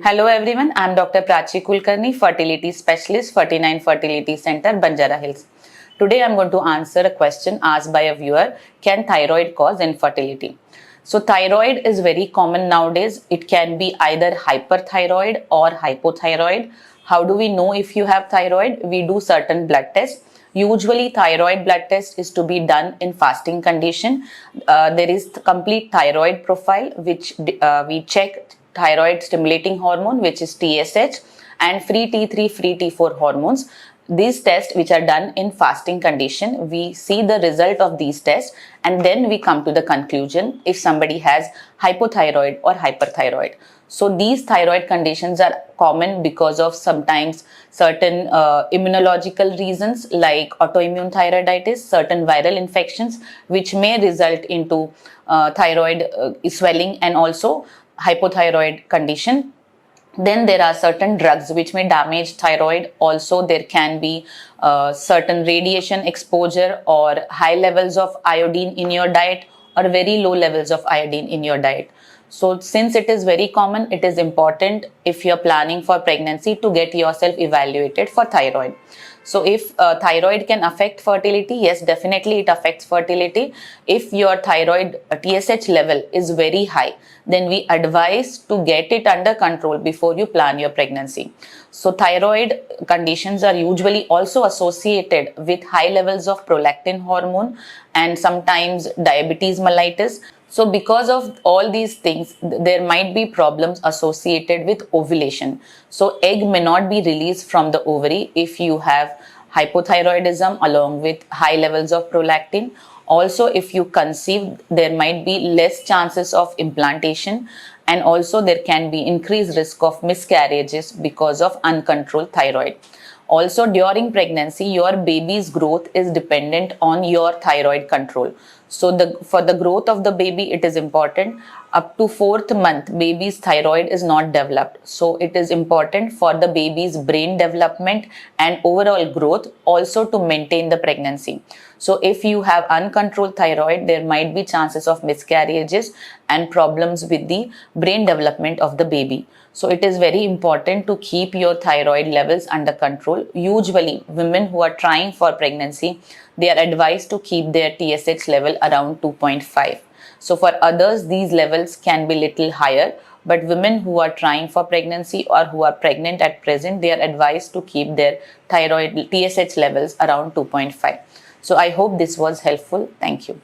Hello everyone, I am Dr. Prachee Kulkarni, fertility specialist, Ferty9 Fertility Center, Banjara Hills. Today I am going to answer a question asked by a viewer, can thyroid cause infertility? So thyroid is very common nowadays. It can be either hyperthyroid or hypothyroid. How do we know if you have thyroid? We do certain blood tests. Usually thyroid blood test is to be done in fasting condition. There is complete thyroid profile which we check thyroid stimulating hormone, which is TSH, and free T3, free T4 hormones. These tests which are done in fasting condition, we see the result of these tests and then we come to the conclusion if somebody has hypothyroid or hyperthyroid. So these thyroid conditions are common because of sometimes certain immunological reasons like autoimmune thyroiditis, certain viral infections which may result into thyroid swelling and also hypothyroid condition. Then there are certain drugs which may damage thyroid. Also there can be certain radiation exposure or high levels of iodine in your diet or very low levels of iodine in your diet. So since it is very common, it is important if you're planning for pregnancy to get yourself evaluated for thyroid. So if thyroid can affect fertility, yes, definitely it affects fertility. If your thyroid TSH level is very high, then we advise to get it under control before you plan your pregnancy. So thyroid conditions are usually also associated with high levels of prolactin hormone and sometimes diabetes mellitus. So because of all these things, there might be problems associated with ovulation. So egg may not be released from the ovary if you have hypothyroidism along with high levels of prolactin. Also, if you conceive, there might be less chances of implantation, and also there can be increased risk of miscarriages because of uncontrolled thyroid. Also, during pregnancy, your baby's growth is dependent on your thyroid control. So for the growth of the baby, it is important. Up to 4th month, baby's thyroid is not developed. So it is important for the baby's brain development and overall growth, also to maintain the pregnancy. So if you have uncontrolled thyroid, there might be chances of miscarriages and problems with the brain development of the baby. So it is very important to keep your thyroid levels under control. Usually women who are trying for pregnancy, they are advised to keep their TSH level around 2.5. So for others, these levels can be little higher, but women who are trying for pregnancy or who are pregnant at present, they are advised to keep their thyroid TSH levels around 2.5. So I hope this was helpful. Thank you.